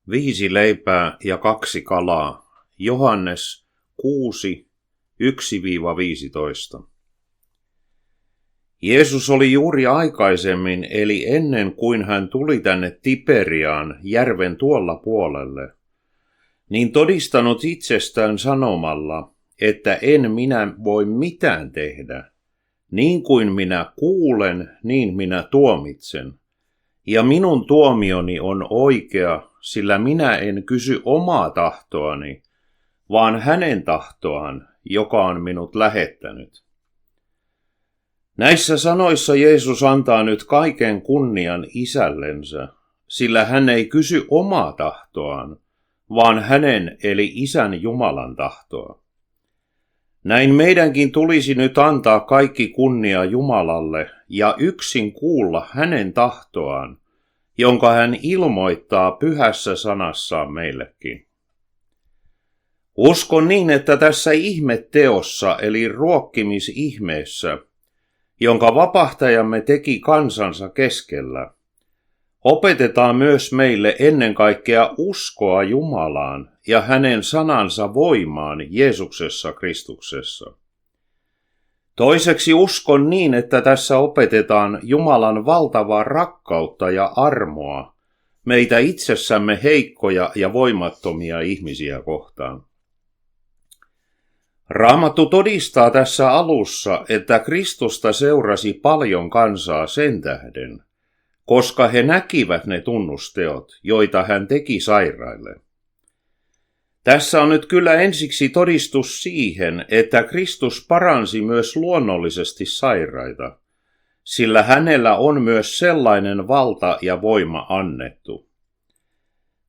5 leipää ja 2 kalaa. Johannes 6, 1-15. Jeesus oli juuri aikaisemmin, eli ennen kuin hän tuli tänne Tiberiaan, järven tuolla puolelle, niin todistanut itsestään sanomalla, että en minä voi mitään tehdä. Niin kuin minä kuulen, niin minä tuomitsen. Ja minun tuomioni on oikea, sillä minä en kysy omaa tahtoani, vaan hänen tahtoaan, joka on minut lähettänyt. Näissä sanoissa Jeesus antaa nyt kaiken kunnian isällensä, sillä hän ei kysy omaa tahtoaan, vaan hänen eli Isän Jumalan tahtoa. Näin meidänkin tulisi nyt antaa kaikki kunnia Jumalalle ja yksin kuulla hänen tahtoaan, jonka hän ilmoittaa pyhässä sanassaan meillekin. Uskon niin, että tässä ihmeteossa eli ruokkimisihmeessä, jonka vapahtajamme teki kansansa keskellä, opetetaan myös meille ennen kaikkea uskoa Jumalaan ja hänen sanansa voimaan Jeesuksessa Kristuksessa. Toiseksi uskon niin, että tässä opetetaan Jumalan valtavaa rakkautta ja armoa meitä itsessämme heikkoja ja voimattomia ihmisiä kohtaan. Raamattu todistaa tässä alussa, että Kristusta seurasi paljon kansaa sen tähden, koska he näkivät ne tunnusteot, joita hän teki sairaille. Tässä on nyt kyllä ensiksi todistus siihen, että Kristus paransi myös luonnollisesti sairaita, sillä hänellä on myös sellainen valta ja voima annettu.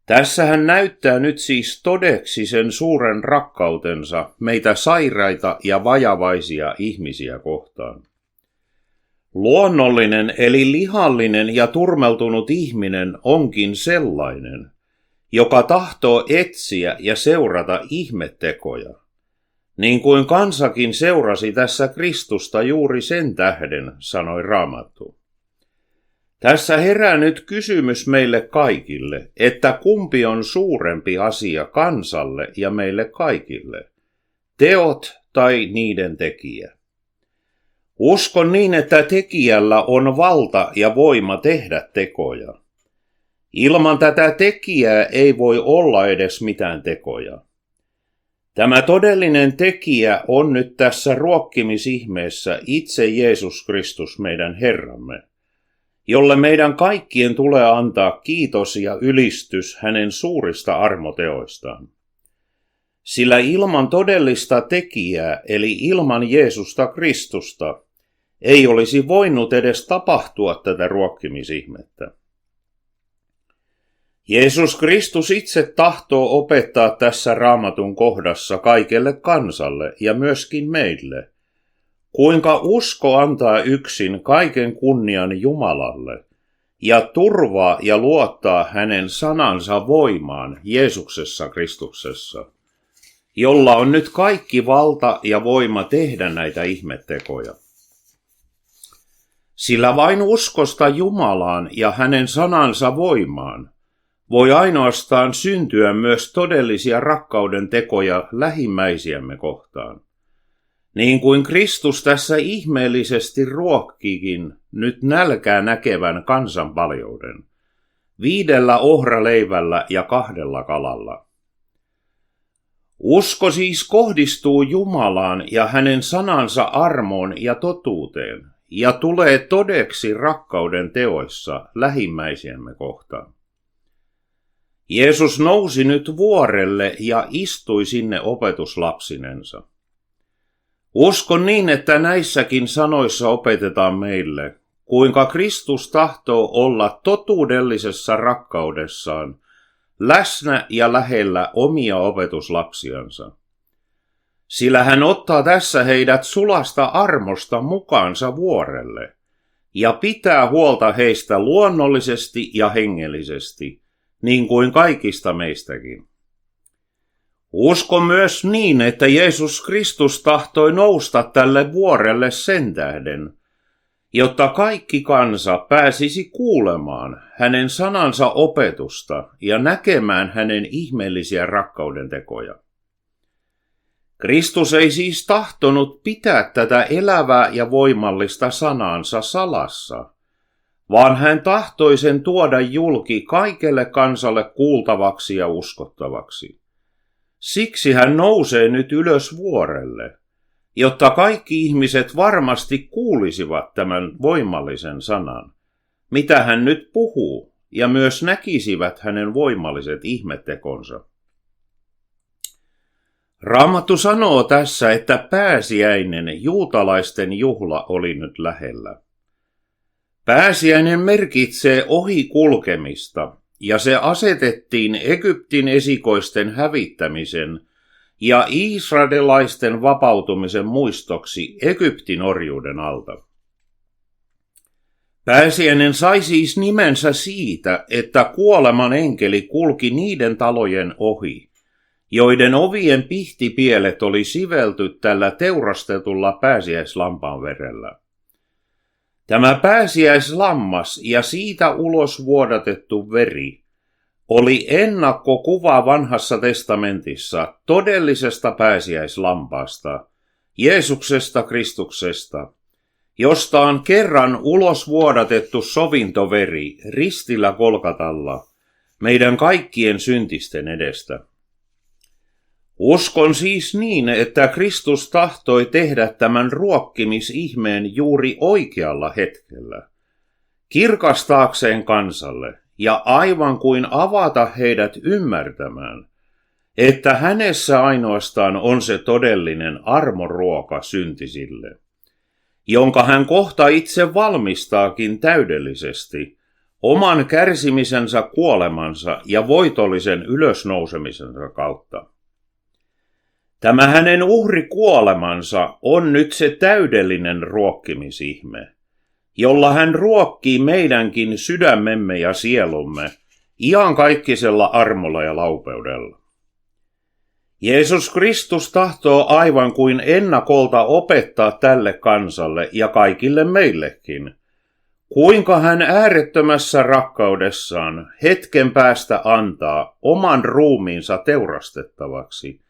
Tässä hän näyttää nyt siis todeksi sen suuren rakkautensa meitä sairaita ja vajavaisia ihmisiä kohtaan. Luonnollinen eli lihallinen ja turmeltunut ihminen onkin sellainen, joka tahtoo etsiä ja seurata ihmettekoja, niin kuin kansakin seurasi tässä Kristusta juuri sen tähden, sanoi Raamattu. Tässä herää nyt kysymys meille kaikille, että kumpi on suurempi asia kansalle ja meille kaikille, teot tai niiden tekijä. Uskon niin, että tekijällä on valta ja voima tehdä tekoja. Ilman tätä tekijää ei voi olla edes mitään tekoja. Tämä todellinen tekijä on nyt tässä ruokkimisihmeessä itse Jeesus Kristus meidän Herramme, jolle meidän kaikkien tulee antaa kiitos ja ylistys hänen suurista armoteoistaan. Sillä ilman todellista tekijää, eli ilman Jeesusta Kristusta, ei olisi voinut edes tapahtua tätä ruokkimisihmettä. Jeesus Kristus itse tahtoo opettaa tässä Raamatun kohdassa kaikelle kansalle ja myöskin meille, kuinka usko antaa yksin kaiken kunnian Jumalalle ja turvaa ja luottaa hänen sanansa voimaan Jeesuksessa Kristuksessa, jolla on nyt kaikki valta ja voima tehdä näitä ihmettekoja. Sillä vain uskosta Jumalaan ja hänen sanansa voimaan voi ainoastaan syntyä myös todellisia rakkauden tekoja lähimmäisiämme kohtaan. Niin kuin Kristus tässä ihmeellisesti ruokkikin nyt nälkää näkevän kansanpaljouden, 5 ohraleivällä ja 2 kalalla. Usko siis kohdistuu Jumalaan ja hänen sanansa armoon ja totuuteen, ja tulee todeksi rakkauden teoissa lähimmäisiämme kohtaan. Jeesus nousi nyt vuorelle ja istui sinne opetuslapsinensa. Uskon niin, että näissäkin sanoissa opetetaan meille, kuinka Kristus tahtoo olla totuudellisessa rakkaudessaan läsnä ja lähellä omia opetuslapsiansa. Sillä hän ottaa tässä heidät sulasta armosta mukaansa vuorelle ja pitää huolta heistä luonnollisesti ja hengellisesti, niin kuin kaikista meistäkin. Uskon myös niin, että Jeesus Kristus tahtoi nousta tälle vuorelle sen tähden, jotta kaikki kansa pääsisi kuulemaan hänen sanansa opetusta ja näkemään hänen ihmeellisiä rakkaudentekoja. Kristus ei siis tahtonut pitää tätä elävää ja voimallista sanaansa salassa, vaan hän tahtoi sen tuoda julki kaikelle kansalle kuultavaksi ja uskottavaksi. Siksi hän nousee nyt ylös vuorelle, jotta kaikki ihmiset varmasti kuulisivat tämän voimallisen sanan, mitä hän nyt puhuu, ja myös näkisivät hänen voimalliset ihmettekonsa. Raamattu sanoo tässä, että pääsiäinen juutalaisten juhla oli nyt lähellä. Pääsiäinen merkitsee ohi kulkemista, ja se asetettiin Egyptin esikoisten hävittämisen ja israelilaisten vapautumisen muistoksi Egyptin orjuuden alta. Pääsiäinen sai siis nimensä siitä, että kuoleman enkeli kulki niiden talojen ohi, joiden ovien pihtipielet oli sivelty tällä teurastetulla pääsiäislampaan verellä. Tämä pääsiäislammas ja siitä ulos vuodatettu veri oli ennakkokuva Vanhassa testamentissa todellisesta pääsiäislampaasta, Jeesuksesta Kristuksesta, josta on kerran ulos vuodatettu sovintoveri ristillä Golgatalla meidän kaikkien syntisten edestä. Uskon siis niin, että Kristus tahtoi tehdä tämän ruokkimisihmeen juuri oikealla hetkellä, kirkastaakseen kansalle ja aivan kuin avata heidät ymmärtämään, että hänessä ainoastaan on se todellinen armonruoka syntisille, jonka hän kohta itse valmistaakin täydellisesti oman kärsimisensä, kuolemansa ja voitollisen ylösnousemisensa kautta. Tämä hänen uhrikuolemansa on nyt se täydellinen ruokkimisihme, jolla hän ruokkii meidänkin sydämemme ja sielumme iankaikkisella armolla ja laupeudella. Jeesus Kristus tahtoo aivan kuin ennakolta opettaa tälle kansalle ja kaikille meillekin, kuinka hän äärettömässä rakkaudessaan hetken päästä antaa oman ruumiinsa teurastettavaksi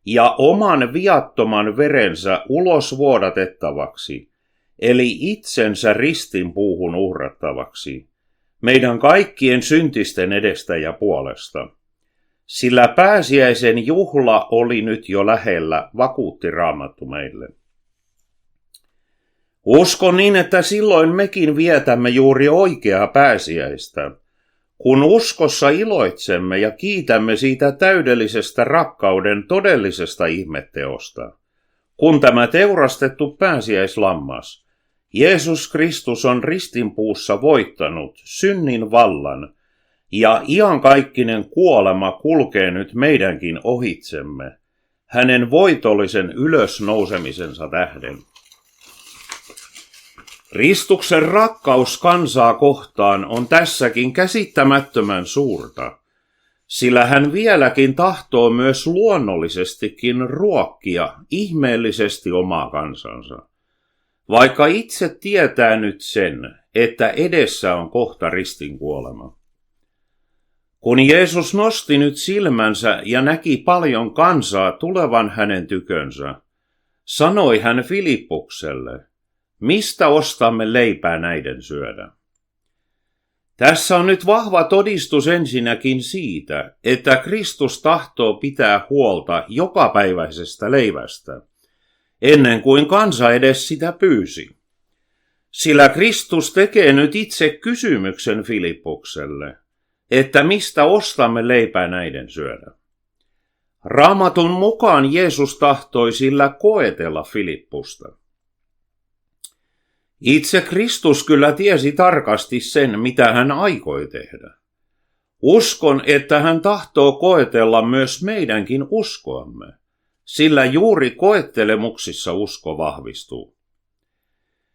ja oman viattoman verensä ulos vuodatettavaksi, eli itsensä ristinpuuhun uhrattavaksi, meidän kaikkien syntisten edestä ja puolesta. Sillä pääsiäisen juhla oli nyt jo lähellä, vakuutti Raamattu meille. Uskon niin, että silloin mekin vietämme juuri oikeaa pääsiäistä, kun uskossa iloitsemme ja kiitämme siitä täydellisestä rakkauden todellisesta ihmetteosta, kun tämä teurastettu pääsiäislammas, Jeesus Kristus on ristinpuussa voittanut synnin vallan, ja iankaikkinen kuolema kulkee nyt meidänkin ohitsemme, hänen voitollisen ylösnousemisensa tähden. Kristuksen rakkaus kansaa kohtaan on tässäkin käsittämättömän suurta, sillä hän vieläkin tahtoo myös luonnollisestikin ruokkia ihmeellisesti omaa kansansa, vaikka itse tietää nyt sen, että edessä on kohta ristinkuolema. Kun Jeesus nosti nyt silmänsä ja näki paljon kansaa tulevan hänen tykönsä, sanoi hän Filippukselle, mistä ostamme leipää näiden syödä? Tässä on nyt vahva todistus ensinnäkin siitä, että Kristus tahtoo pitää huolta jokapäiväisestä leivästä, ennen kuin kansa edes sitä pyysi. Sillä Kristus tekee nyt itse kysymyksen Filippukselle, että mistä ostamme leipää näiden syödä. Raamatun mukaan Jeesus tahtoi sillä koetella Filippusta. Itse Kristus kyllä tiesi tarkasti sen, mitä hän aikoi tehdä. Uskon, että hän tahtoo koetella myös meidänkin uskoamme, sillä juuri koettelemuksissa usko vahvistuu.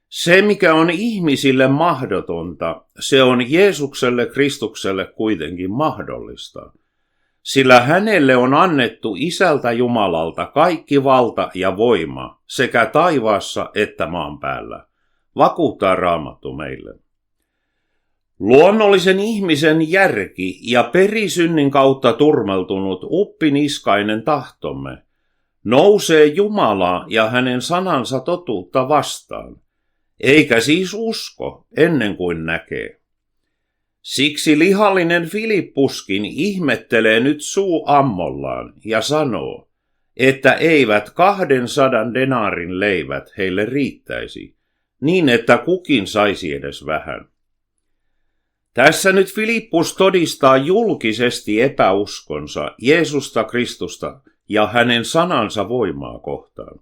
Se, mikä on ihmisille mahdotonta, se on Jeesukselle Kristukselle kuitenkin mahdollista, sillä hänelle on annettu Isältä Jumalalta kaikki valta ja voima sekä taivaassa että maan päällä. vakuuttaa Raamattu meille. Luonnollisen ihmisen järki ja perisynnin kautta turmeltunut uppiniskainen tahtomme nousee Jumalaa ja hänen sanansa totuutta vastaan, eikä siis usko ennen kuin näkee. Siksi lihallinen Filippuskin ihmettelee nyt suu ammollaan ja sanoo, että eivät 200 denaarin leivät heille riittäisi, niin että kukin saisi edes vähän. Tässä nyt Filippus todistaa julkisesti epäuskonsa Jeesusta Kristusta ja hänen sanansa voimaa kohtaan.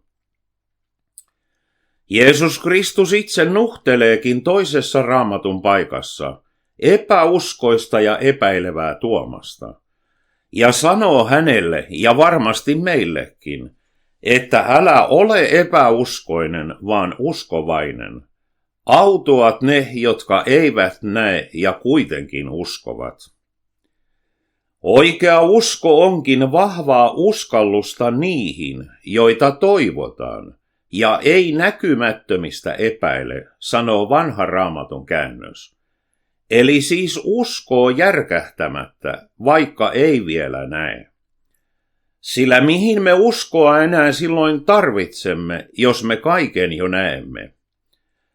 Jeesus Kristus itse nuhteleekin toisessa Raamatun paikassa epäuskoista ja epäilevää Tuomasta, ja sanoo hänelle ja varmasti meillekin, että älä ole epäuskoinen, vaan uskovainen. Autuat ne, jotka eivät näe ja kuitenkin uskovat. Oikea usko onkin vahvaa uskallusta niihin, joita toivotaan, ja ei näkymättömistä epäile, sanoo vanha Raamatun käännös. Eli siis uskoo järkähtämättä, vaikka ei vielä näe. Sillä mihin me uskoa enää silloin tarvitsemme, jos me kaiken jo näemme?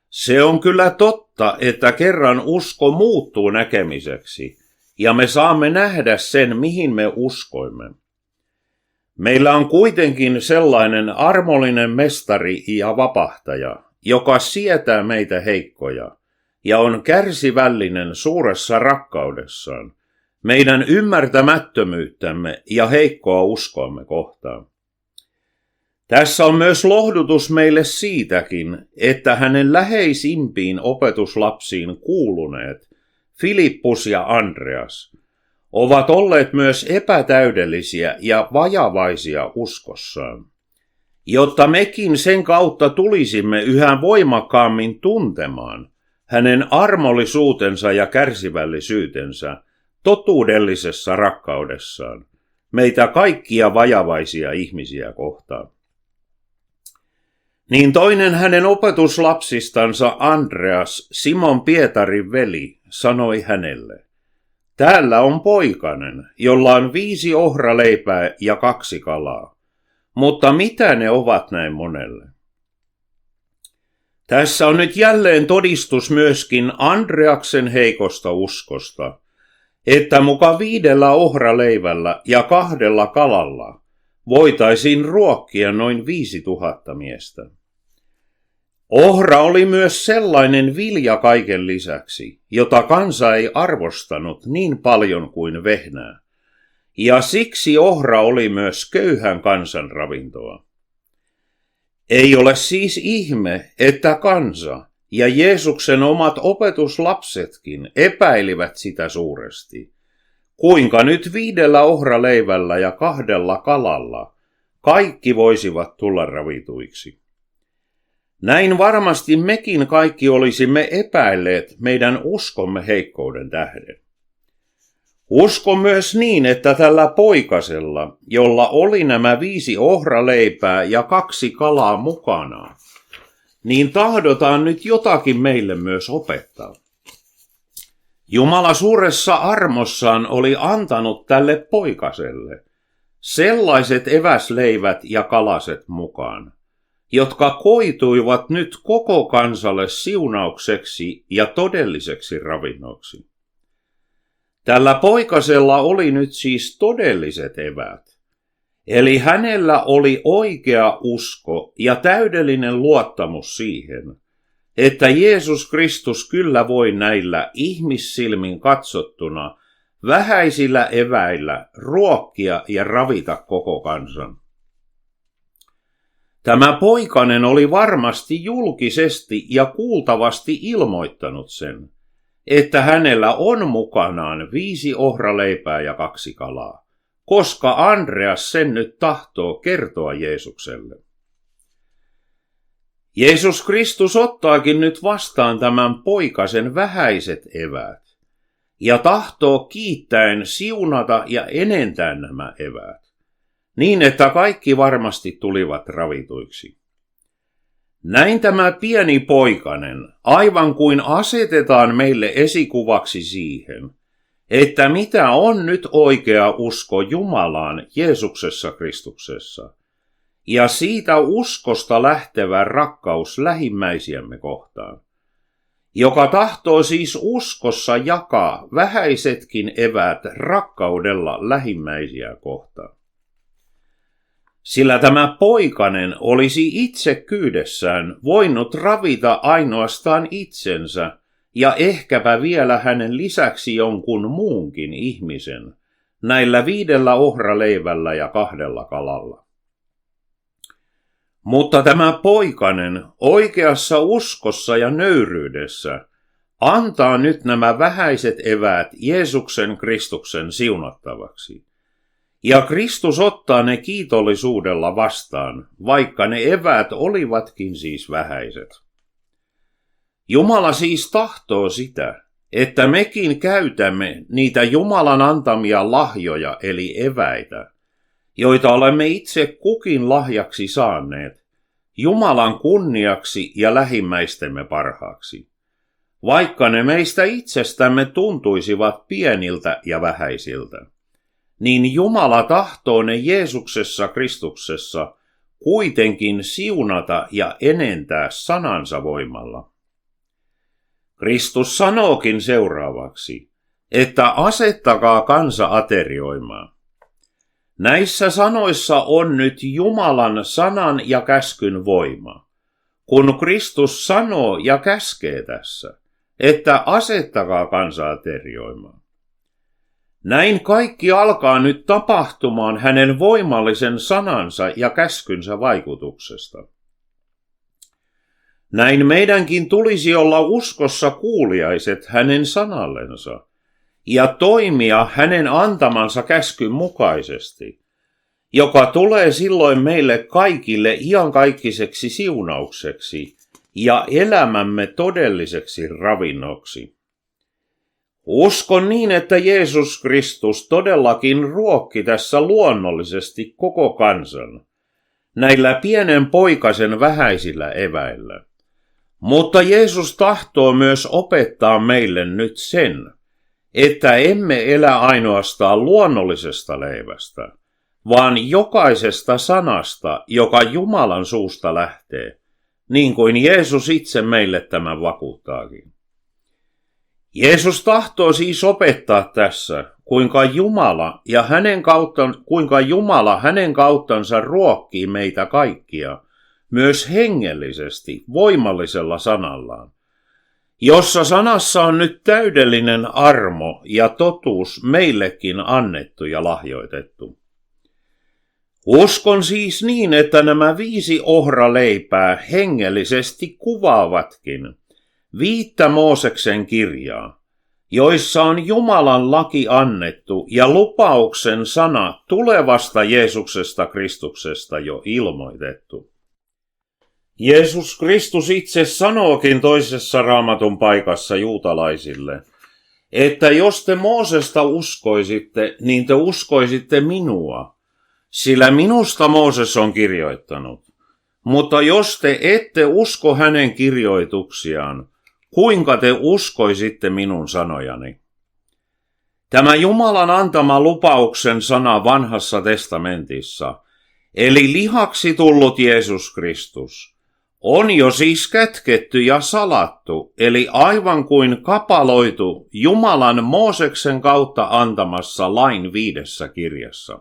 Se on kyllä totta, että kerran usko muuttuu näkemiseksi, ja me saamme nähdä sen, mihin me uskoimme. Meillä on kuitenkin sellainen armollinen mestari ja vapahtaja, joka sietää meitä heikkoja, ja on kärsivällinen suuressa rakkaudessaan, meidän ymmärtämättömyyttämme ja heikkoa uskoamme kohtaan. Tässä on myös lohdutus meille siitäkin, että hänen läheisimpiin opetuslapsiin kuuluneet, Filippus ja Andreas, ovat olleet myös epätäydellisiä ja vajavaisia uskossaan, jotta mekin sen kautta tulisimme yhä voimakkaammin tuntemaan hänen armollisuutensa ja kärsivällisyytensä totuudellisessa rakkaudessaan, meitä kaikkia vajavaisia ihmisiä kohtaan. Niin toinen hänen opetuslapsistansa Andreas, Simon Pietarin veli, sanoi hänelle, täällä on poikanen, jolla on 5 ohraleipää ja 2 kalaa, mutta mitä ne ovat näin monelle? Tässä on nyt jälleen todistus myöskin Andreaksen heikosta uskosta, että muka 5 ohraleivällä ja 2 kalalla voitaisiin ruokkia noin 5000 miestä. Ohra oli myös sellainen vilja kaiken lisäksi, jota kansa ei arvostanut niin paljon kuin vehnää, ja siksi ohra oli myös köyhän kansan ravintoa. Ei ole siis ihme, että kansa ja Jeesuksen omat opetuslapsetkin epäilivät sitä suuresti. Kuinka nyt 5 ohraleivällä ja 2 kalalla kaikki voisivat tulla ravituiksi? Näin varmasti mekin kaikki olisimme epäilleet meidän uskomme heikkouden tähden. Uskon myös niin, että tällä poikasella, jolla oli nämä 5 ohraleipää ja 2 kalaa mukanaan, niin tahdotaan nyt jotakin meille myös opettaa. Jumala suuressa armossaan oli antanut tälle poikaselle sellaiset eväsleivät ja kalaset mukaan, jotka koituivat nyt koko kansalle siunaukseksi ja todelliseksi ravinnoksi. Tällä poikasella oli nyt siis todelliset eväät, eli hänellä oli oikea usko ja täydellinen luottamus siihen, että Jeesus Kristus kyllä voi näillä ihmissilmin katsottuna vähäisillä eväillä ruokkia ja ravita koko kansan. Tämä poikanen oli varmasti julkisesti ja kuultavasti ilmoittanut sen, että hänellä on mukanaan 5 ohraleipää ja 2 kalaa, koska Andreas sen nyt tahtoo kertoa Jeesukselle. Jeesus Kristus ottaakin nyt vastaan tämän poikasen vähäiset eväät ja tahtoo kiittäen siunata ja enentää nämä eväät, niin että kaikki varmasti tulivat ravituiksi. Näin tämä pieni poikanen aivan kuin asetetaan meille esikuvaksi siihen, että mitä on nyt oikea usko Jumalaan Jeesuksessa Kristuksessa, ja siitä uskosta lähtevä rakkaus lähimmäisiämme kohtaan, joka tahtoo siis uskossa jakaa vähäisetkin eväät rakkaudella lähimmäisiä kohtaan. Sillä tämä poikanen olisi itsekkyydessään voinut ravita ainoastaan itsensä ja ehkäpä vielä hänen lisäksi jonkun muunkin ihmisen näillä 5 ohraleivällä ja 2 kalalla. Mutta tämä poikanen oikeassa uskossa ja nöyryydessä antaa nyt nämä vähäiset eväät Jeesuksen Kristuksen siunattavaksi. Ja Kristus ottaa ne kiitollisuudella vastaan, vaikka ne eväät olivatkin siis vähäiset. Jumala siis tahtoo sitä, että mekin käytämme niitä Jumalan antamia lahjoja eli eväitä, joita olemme itse kukin lahjaksi saaneet, Jumalan kunniaksi ja lähimmäistemme parhaaksi, vaikka ne meistä itsestämme tuntuisivat pieniltä ja vähäisiltä. Niin Jumala tahtoo ne Jeesuksessa Kristuksessa kuitenkin siunata ja enentää sanansa voimalla. Kristus sanookin seuraavaksi, että asettakaa kansa aterioimaan. Näissä sanoissa on nyt Jumalan sanan ja käskyn voima, kun Kristus sanoo ja käskee tässä, että asettakaa kansa aterioimaan. Näin kaikki alkaa nyt tapahtumaan hänen voimallisen sanansa ja käskynsä vaikutuksesta. Näin meidänkin tulisi olla uskossa kuuliaiset hänen sanallensa ja toimia hänen antamansa käskyn mukaisesti, joka tulee silloin meille kaikille iankaikiseksi siunaukseksi ja elämämme todelliseksi ravinnoksi. Uskon niin, että Jeesus Kristus todellakin ruokki tässä luonnollisesti koko kansan, näillä pienen poikasen vähäisillä eväillä. Mutta Jeesus tahtoo myös opettaa meille nyt sen, että emme elä ainoastaan luonnollisesta leivästä, vaan jokaisesta sanasta, joka Jumalan suusta lähtee, niin kuin Jeesus itse meille tämän vakuuttaakin. Jeesus tahtoo siis opettaa tässä, kuinka Jumala hänen kauttansa ruokkii meitä kaikkia, myös hengellisesti, voimallisella sanallaan, jossa sanassa on nyt täydellinen armo ja totuus meillekin annettu ja lahjoitettu. Uskon siis niin, että nämä 5 ohraleipää hengellisesti kuvaavatkin 5 Mooseksen kirjaa, joissa on Jumalan laki annettu ja lupauksen sana tulevasta Jeesuksesta Kristuksesta jo ilmoitettu. Jeesus Kristus itse sanookin toisessa Raamatun paikassa juutalaisille, että jos te Moosesta uskoisitte, niin te uskoisitte minua, sillä minusta Mooses on kirjoittanut. Mutta jos te ette usko hänen kirjoituksiaan, kuinka te uskoisitte minun sanojani? Tämä Jumalan antama lupauksen sana vanhassa testamentissa, eli lihaksi tullut Jeesus Kristus, on jo siis kätketty ja salattu, eli aivan kuin kapaloitu Jumalan Mooseksen kautta antamassa lain 5 kirjassa.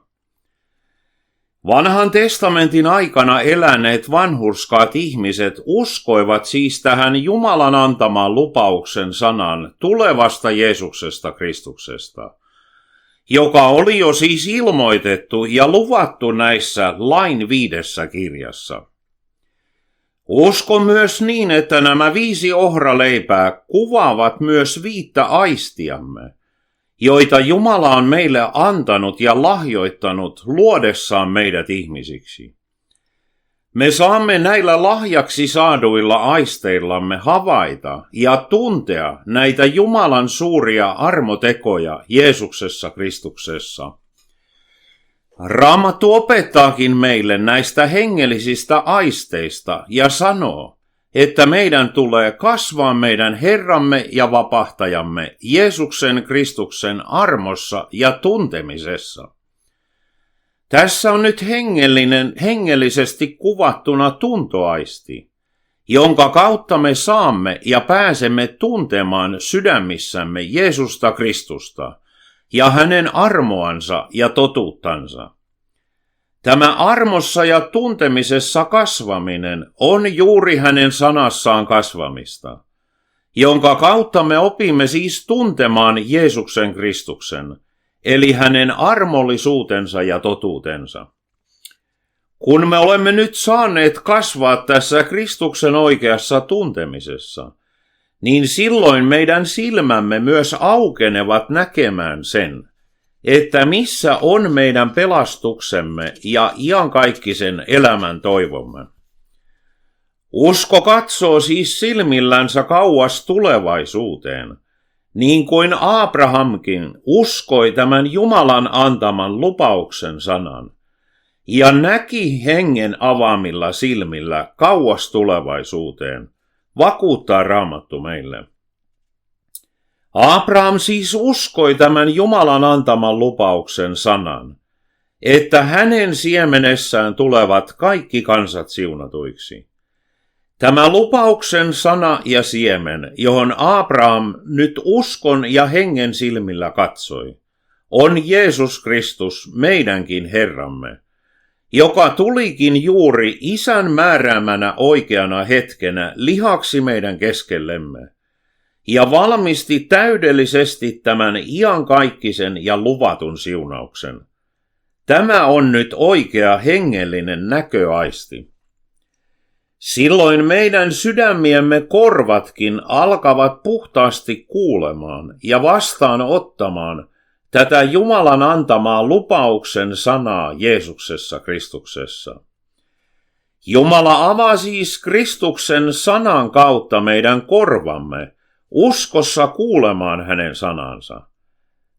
Vanhan testamentin aikana eläneet vanhurskaat ihmiset uskoivat siis tähän Jumalan antamaan lupauksen sanan tulevasta Jeesuksesta Kristuksesta, joka oli jo siis ilmoitettu ja luvattu näissä lain 5 kirjassa. Uskon myös niin, että nämä 5 ohraleipää kuvaavat myös 5 aistiamme, joita Jumala on meille antanut ja lahjoittanut luodessaan meidät ihmisiksi. Me saamme näillä lahjaksi saaduilla aisteillamme havaita ja tuntea näitä Jumalan suuria armotekoja Jeesuksessa Kristuksessa. Raamattu opettaakin meille näistä hengellisistä aisteista ja sanoo, että meidän tulee kasvaa meidän Herramme ja Vapahtajamme Jeesuksen Kristuksen armossa ja tuntemisessa. Tässä on nyt hengellisesti kuvattuna tuntoaisti, jonka kautta me saamme ja pääsemme tuntemaan sydämissämme Jeesusta Kristusta ja hänen armoansa ja totuuttansa. Tämä armossa ja tuntemisessa kasvaminen on juuri hänen sanassaan kasvamista, jonka kautta me opimme siis tuntemaan Jeesuksen Kristuksen, eli hänen armollisuutensa ja totuutensa. Kun me olemme nyt saaneet kasvaa tässä Kristuksen oikeassa tuntemisessa, niin silloin meidän silmämme myös aukenevat näkemään sen, että missä on meidän pelastuksemme ja iankaikkisen elämän toivomme. Usko katsoo siis silmillänsä kauas tulevaisuuteen, niin kuin Abrahamkin uskoi tämän Jumalan antaman lupauksen sanan, ja näki hengen avaamilla silmillä kauas tulevaisuuteen, vakuuttaa Raamattu meille. Abraham siis uskoi tämän Jumalan antaman lupauksen sanan, että hänen siemenessään tulevat kaikki kansat siunatuiksi. Tämä lupauksen sana ja siemen, johon Abraham nyt uskon ja hengen silmillä katsoi, on Jeesus Kristus, meidänkin Herramme, joka tulikin juuri Isän määräämänä oikeana hetkenä lihaksi meidän keskellemme, ja valmisti täydellisesti tämän iankaikkisen ja luvatun siunauksen. Tämä on nyt oikea hengellinen näköaisti. Silloin meidän sydämiemme korvatkin alkavat puhtaasti kuulemaan ja vastaanottamaan tätä Jumalan antamaa lupauksen sanaa Jeesuksessa Kristuksessa. Jumala avaa siis Kristuksen sanan kautta meidän korvamme uskossa kuulemaan hänen sanansa.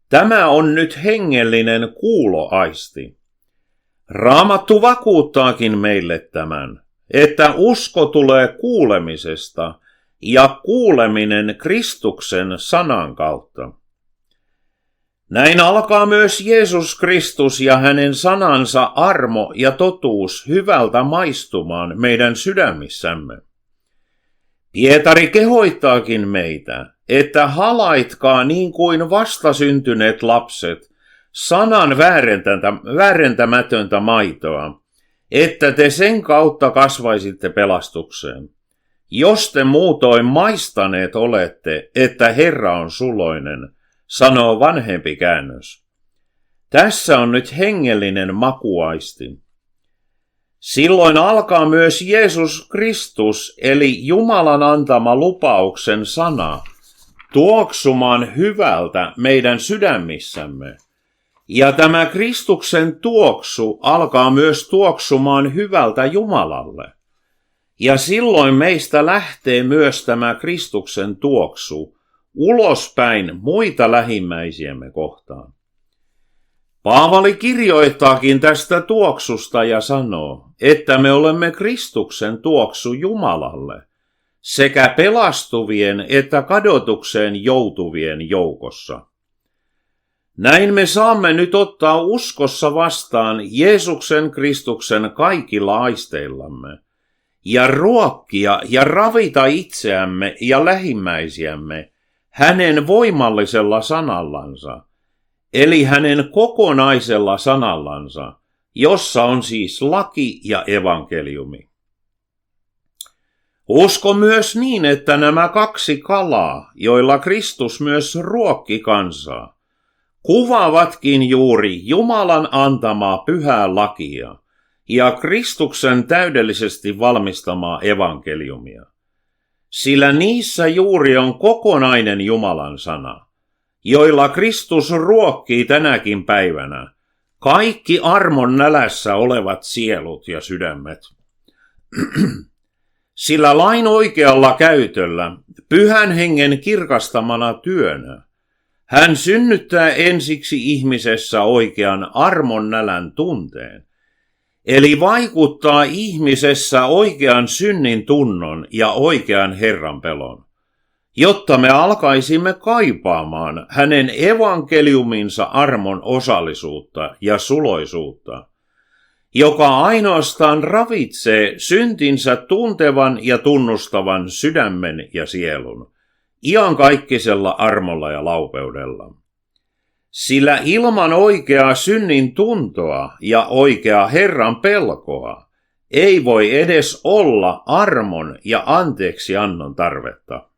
Tämä on nyt hengellinen kuuloaisti. Raamattu vakuuttaakin meille tämän, että usko tulee kuulemisesta ja kuuleminen Kristuksen sanan kautta. Näin alkaa myös Jeesus Kristus ja hänen sanansa armo ja totuus hyvältä maistumaan meidän sydämissämme. Pietari kehoittaakin meitä, että halaitkaa niin kuin vastasyntyneet lapset sanan väärentämätöntä maitoa, että te sen kautta kasvaisitte pelastukseen. Jos te muutoin maistaneet olette, että Herra on suloinen, sanoo vanhempi käännös. Tässä on nyt hengellinen makuaisti. Silloin alkaa myös Jeesus Kristus, eli Jumalan antama lupauksen sana, tuoksumaan hyvältä meidän sydämissämme. Ja tämä Kristuksen tuoksu alkaa myös tuoksumaan hyvältä Jumalalle. Ja silloin meistä lähtee myös tämä Kristuksen tuoksu ulospäin muita lähimmäisiämme kohtaan. Paavali kirjoittaakin tästä tuoksusta ja sanoo, että me olemme Kristuksen tuoksu Jumalalle, sekä pelastuvien että kadotukseen joutuvien joukossa. Näin me saamme nyt ottaa uskossa vastaan Jeesuksen Kristuksen kaikilla aisteillamme, ja ruokkia ja ravita itseämme ja lähimmäisiämme hänen voimallisella sanallansa, eli hänen kokonaisella sanallansa, jossa on siis laki ja evankeliumi. Usko myös niin, että nämä kaksi kalaa, joilla Kristus myös ruokki kansaa, kuvaavatkin juuri Jumalan antamaa pyhää lakia ja Kristuksen täydellisesti valmistamaa evankeliumia. Sillä niissä juuri on kokonainen Jumalan sana, joilla Kristus ruokkii tänäkin päivänä kaikki armon nälässä olevat sielut ja sydämet. Sillä lain oikealla käytöllä, pyhän hengen kirkastamana työnä, Hän synnyttää ensiksi ihmisessä oikean armon nälän tunteen, eli vaikuttaa ihmisessä oikean synnin tunnon ja oikean Herran pelon, jotta me alkaisimme kaipaamaan hänen evankeliuminsa armon osallisuutta ja suloisuutta, joka ainoastaan ravitsee syntinsä tuntevan ja tunnustavan sydämen ja sielun, iankaikkisella armolla ja laupeudella. Sillä ilman oikeaa synnin tuntoa ja oikeaa Herran pelkoa ei voi edes olla armon ja anteeksiannon tarvetta.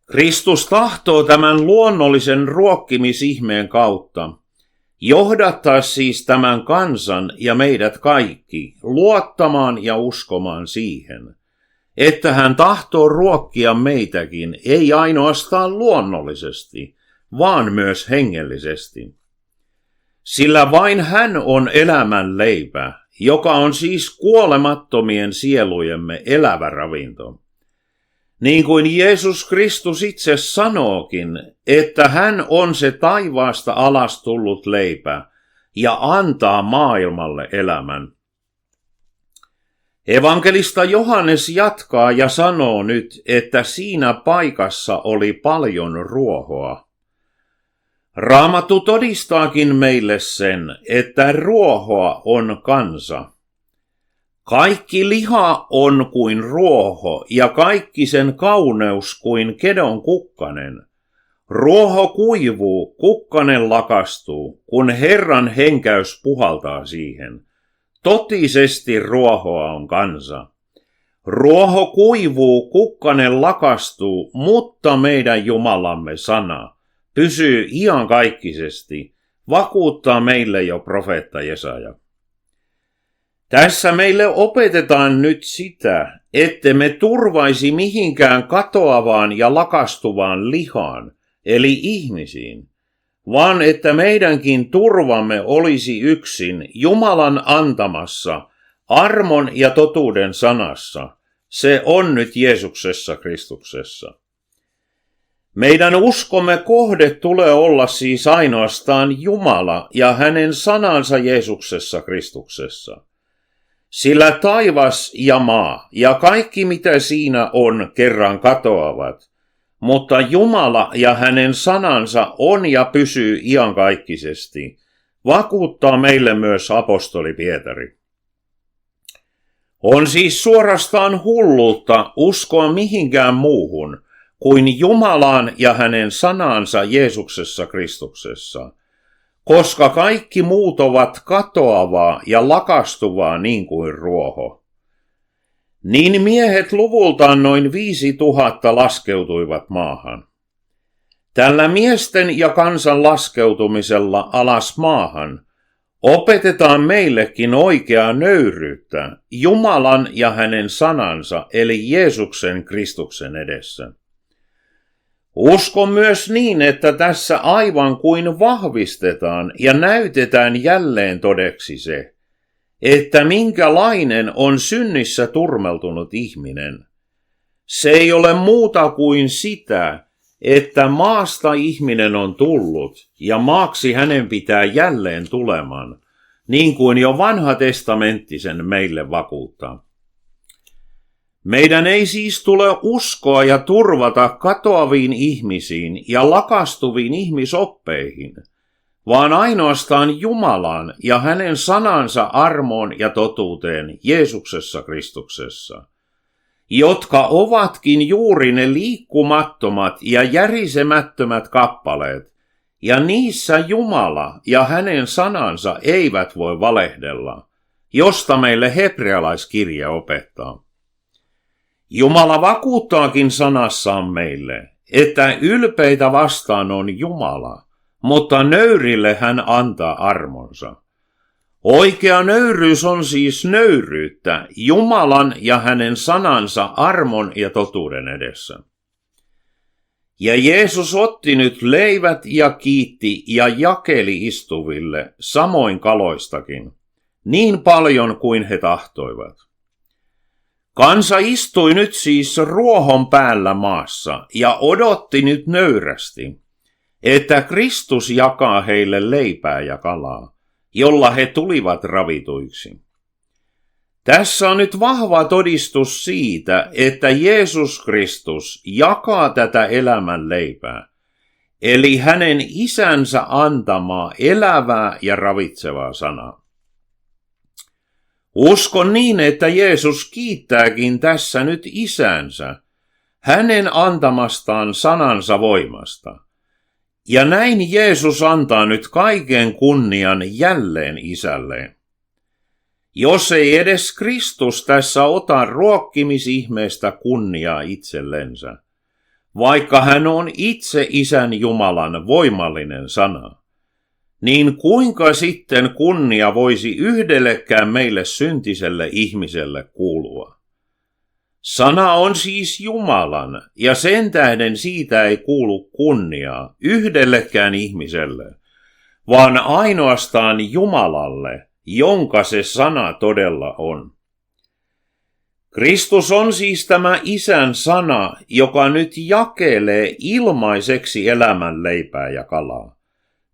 Kristus tahtoo tämän luonnollisen ruokkimisihmeen kautta johdattaa siis tämän kansan ja meidät kaikki luottamaan ja uskomaan siihen, että hän tahtoo ruokkia meitäkin ei ainoastaan luonnollisesti, vaan myös hengellisesti. Sillä vain hän on elämän leipä, joka on siis kuolemattomien sielujemme elävä ravinto. Niin kuin Jeesus Kristus itse sanookin, että hän on se taivaasta alas tullut leipä ja antaa maailmalle elämän. Evankelista Johannes jatkaa ja sanoo nyt, että siinä paikassa oli paljon ruohoa. Raamattu todistaakin meille sen, että ruohoa on kansa. Kaikki liha on kuin ruoho ja kaikki sen kauneus kuin kedon kukkanen. Ruoho kuivuu, kukkanen lakastuu, kun Herran henkäys puhaltaa siihen. Totisesti ruohoa on kansa. Ruoho kuivuu, kukkanen lakastuu, mutta meidän Jumalamme sana pysyy iankaikkisesti, vakuuttaa meille jo profeetta Jesaja. Tässä meille opetetaan nyt sitä, ettemme turvaisi mihinkään katoavaan ja lakastuvaan lihaan, eli ihmisiin, vaan että meidänkin turvamme olisi yksin Jumalan antamassa armon ja totuuden sanassa. Se on nyt Jeesuksessa Kristuksessa. Meidän uskomme kohde tulee olla siis ainoastaan Jumala ja hänen sanansa Jeesuksessa Kristuksessa. Sillä taivas ja maa ja kaikki mitä siinä on kerran katoavat, mutta Jumala ja hänen sanansa on ja pysyy iankaikkisesti, vakuuttaa meille myös apostoli Pietari. On siis suorastaan hulluutta uskoa mihinkään muuhun kuin Jumalaan ja hänen sanansa Jeesuksessa Kristuksessa, koska kaikki muut ovat katoavaa ja lakastuvaa niin kuin ruoho. Niin miehet luvultaan noin 5000 laskeutuivat maahan. Tällä miesten ja kansan laskeutumisella alas maahan opetetaan meillekin oikeaa nöyryyttä Jumalan ja hänen sanansa eli Jeesuksen Kristuksen edessä. Uskon myös niin, että tässä aivan kuin vahvistetaan ja näytetään jälleen todeksi se, että minkälainen on synnissä turmeltunut ihminen. Se ei ole muuta kuin sitä, että maasta ihminen on tullut ja maaksi hänen pitää jälleen tulemaan, niin kuin jo vanha testamentti sen meille vakuuttaa. Meidän ei siis tule uskoa ja turvata katoaviin ihmisiin ja lakastuviin ihmisoppeihin, vaan ainoastaan Jumalaan ja hänen sanansa armoon ja totuuteen Jeesuksessa Kristuksessa, jotka ovatkin juuri ne liikkumattomat ja järisemättömät kappaleet, ja niissä Jumala ja hänen sanansa eivät voi valehdella, josta meille hebrealaiskirja opettaa. Jumala vakuuttaakin sanassaan meille, että ylpeitä vastaan on Jumala, mutta nöyrille hän antaa armonsa. Oikea nöyryys on siis nöyryyttä Jumalan ja hänen sanansa armon ja totuuden edessä. Ja Jeesus otti nyt leivät ja kiitti ja jakeli istuville samoin kaloistakin, niin paljon kuin he tahtoivat. Kansa istui nyt siis ruohon päällä maassa ja odotti nyt nöyrästi, että Kristus jakaa heille leipää ja kalaa, jolla he tulivat ravituiksi. Tässä on nyt vahva todistus siitä, että Jeesus Kristus jakaa tätä elämän leipää, eli hänen isänsä antamaa elävää ja ravitsevaa sanaa. Uskon niin, että Jeesus kiittääkin tässä nyt isänsä hänen antamastaan sanansa voimasta. Ja näin Jeesus antaa nyt kaiken kunnian jälleen isälleen. Jos ei edes Kristus tässä ota ruokkimisihmeestä kunniaa itsellensä, vaikka hän on itse Isän Jumalan voimallinen sana, niin kuinka sitten kunnia voisi yhdellekään meille syntiselle ihmiselle kuulua? Sana on siis Jumalan, ja sen tähden siitä ei kuulu kunniaa yhdellekään ihmiselle, vaan ainoastaan Jumalalle, jonka se sana todella on. Kristus on siis tämä Isän sana, joka nyt jakelee ilmaiseksi elämän leipää ja kalaa,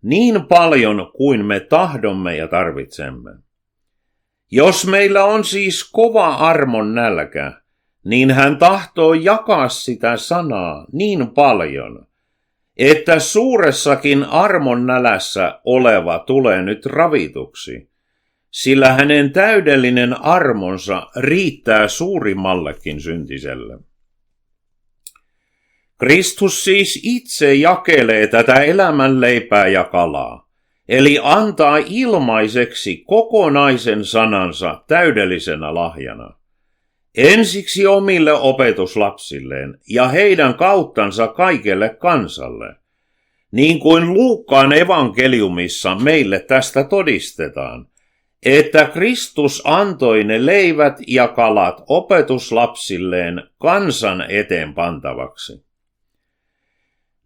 niin paljon kuin me tahdomme ja tarvitsemme. Jos meillä on siis kova armon nälkä, niin hän tahtoo jakaa sitä sanaa niin paljon, että suuressakin armon nälässä oleva tulee nyt ravituksi, sillä hänen täydellinen armonsa riittää suurimmallekin syntiselle. Kristus siis itse jakelee tätä elämän leipää ja kalaa, eli antaa ilmaiseksi kokonaisen sanansa täydellisenä lahjana. Ensiksi omille opetuslapsilleen ja heidän kauttansa kaikelle kansalle, niin kuin Luukkaan evankeliumissa meille tästä todistetaan, että Kristus antoi ne leivät ja kalat opetuslapsilleen kansan eteen pantavaksi.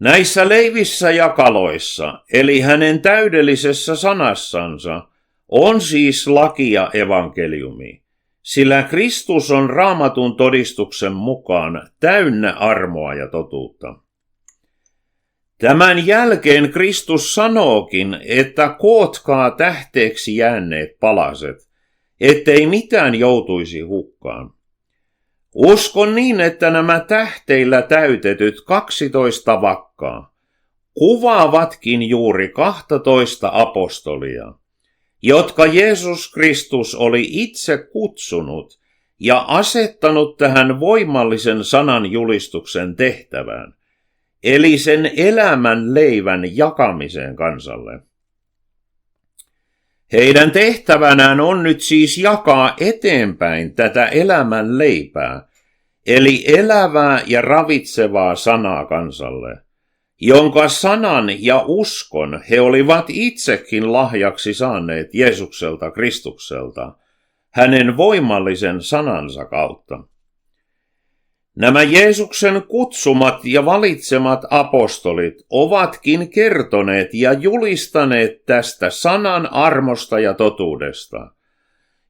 Näissä leivissä ja kaloissa, eli hänen täydellisessä sanassansa, on siis laki ja evankeliumi, sillä Kristus on Raamatun todistuksen mukaan täynnä armoa ja totuutta. Tämän jälkeen Kristus sanookin, että kootkaa tähteeksi jääneet palaset, ettei mitään joutuisi hukkaan. Uskon niin, että nämä tähteillä täytetyt 12 vakkaa kuvaavatkin juuri 12 apostolia, jotka Jeesus Kristus oli itse kutsunut ja asettanut tähän voimallisen sanan julistuksen tehtävään, eli sen elämän leivän jakamiseen kansalle. Heidän tehtävänään on nyt siis jakaa eteenpäin tätä elämän leipää, eli elävää ja ravitsevaa sanaa kansalle, jonka sanan ja uskon he olivat itsekin lahjaksi saaneet Jeesukselta Kristukselta, hänen voimallisen sanansa kautta. Nämä Jeesuksen kutsumat ja valitsemat apostolit ovatkin kertoneet ja julistaneet tästä sanan armosta ja totuudesta,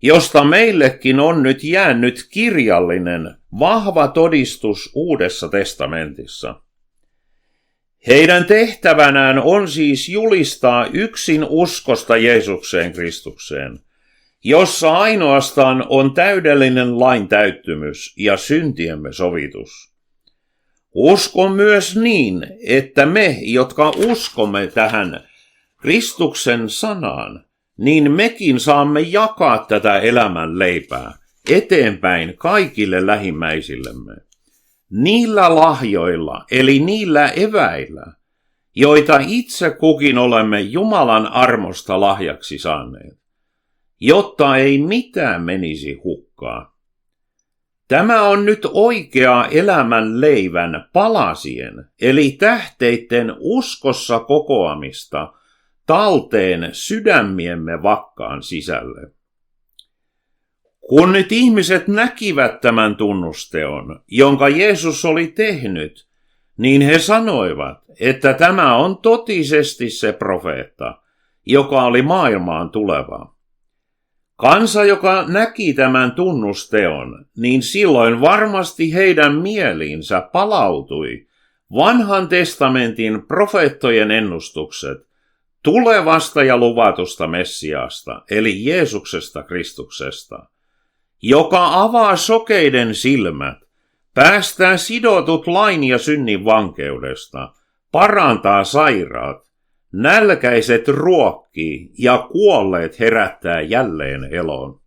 josta meillekin on nyt jäänyt kirjallinen, vahva todistus Uudessa testamentissa. Heidän tehtävänään on siis julistaa yksin uskosta Jeesukseen Kristukseen, jossa ainoastaan on täydellinen lain täyttymys ja syntiemme sovitus. Uskon myös niin, että me, jotka uskomme tähän Kristuksen sanaan, niin mekin saamme jakaa tätä elämän leipää eteenpäin kaikille lähimmäisillemme. Niillä lahjoilla, eli niillä eväillä, joita itse kukin olemme Jumalan armosta lahjaksi saaneet, jotta ei mitään menisi hukkaan. Tämä on nyt oikeaa elämän leivän palasien, eli tähteitten uskossa kokoamista talteen sydämiemme vakkaan sisälle. Kun nyt ihmiset näkivät tämän tunnusteon, jonka Jeesus oli tehnyt, niin he sanoivat, että tämä on totisesti se profeetta, joka oli maailmaan tuleva. Kansa, joka näki tämän tunnusteon, niin silloin varmasti heidän mieliinsä palautui vanhan testamentin profeettojen ennustukset tulevasta ja luvatusta Messiaasta, eli Jeesuksesta Kristuksesta, joka avaa sokeiden silmät, päästää sidotut lain ja synnin vankeudesta, parantaa sairaat, nälkäiset ruokkii ja kuolleet herättää jälleen eloon.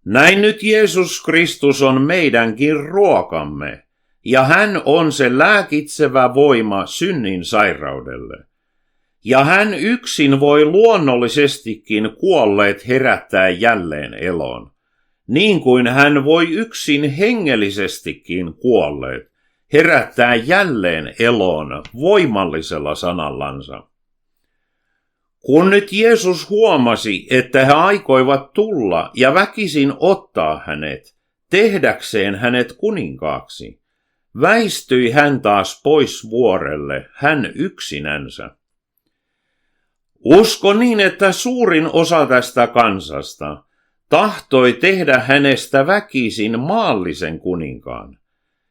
Näin nyt Jeesus Kristus on meidänkin ruokamme, ja hän on se lääkitsevä voima synnin sairaudelle. Ja hän yksin voi luonnollisestikin kuolleet herättää jälleen eloon, niin kuin hän voi yksin hengellisestikin kuolleet herättää jälleen eloon voimallisella sanallansa. Kun nyt Jeesus huomasi, että he aikoivat tulla ja väkisin ottaa hänet, tehdäkseen hänet kuninkaaksi, väistyi hän taas pois vuorelle, hän yksinänsä. Uskon niin, että suurin osa tästä kansasta tahtoi tehdä hänestä väkisin maallisen kuninkaan,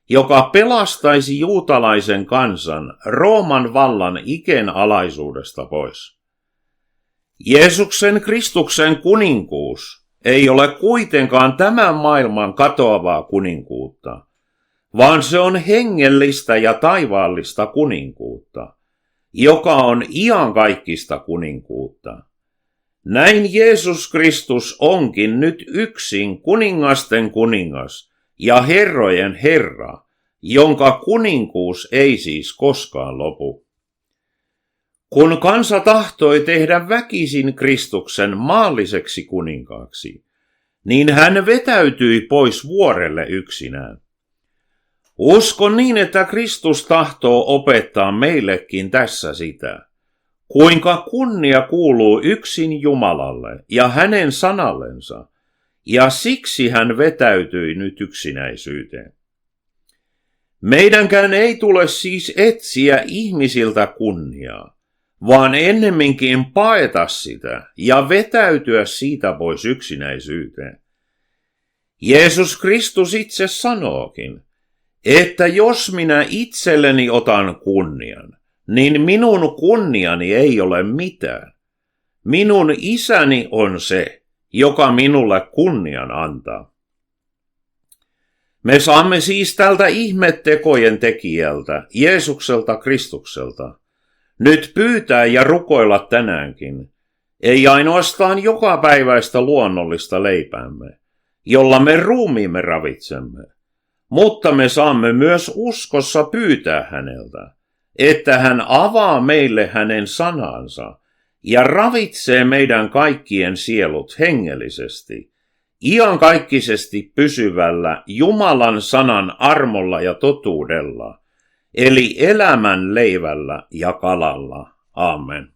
joka pelastaisi juutalaisen kansan Rooman vallan ikenalaisuudesta pois. Jeesuksen Kristuksen kuninkuus ei ole kuitenkaan tämän maailman katoavaa kuninkuutta, vaan se on hengellistä ja taivaallista kuninkuutta, joka on iankaikkista kuninkuutta. Näin Jeesus Kristus onkin nyt yksin kuningasten kuningas ja herrojen Herra, jonka kuninkuus ei siis koskaan lopu. Kun kansa tahtoi tehdä väkisin Kristuksen maalliseksi kuninkaaksi, niin hän vetäytyi pois vuorelle yksinään. Uskon niin, että Kristus tahtoo opettaa meillekin tässä sitä, kuinka kunnia kuuluu yksin Jumalalle ja hänen sanallensa, ja siksi hän vetäytyi nyt yksinäisyyteen. Meidänkään ei tule siis etsiä ihmisiltä kunniaa, vaan ennemminkin paeta sitä ja vetäytyä siitä pois yksinäisyyteen. Jeesus Kristus itse sanookin, että jos minä itselleni otan kunnian, niin minun kunniani ei ole mitään. Minun isäni on se, joka minulle kunnian antaa. Me saamme siis tältä ihmettekojen tekijältä, Jeesukselta Kristukselta, nyt pyytää ja rukoilla tänäänkin, ei ainoastaan jokapäiväistä luonnollista leipäämme, jolla me ruumiimme ravitsemme, mutta me saamme myös uskossa pyytää häneltä, että hän avaa meille hänen sanansa ja ravitsee meidän kaikkien sielut hengellisesti, iankaikkisesti pysyvällä Jumalan sanan armolla ja totuudella, eli elämän leivällä ja kalalla. Amen.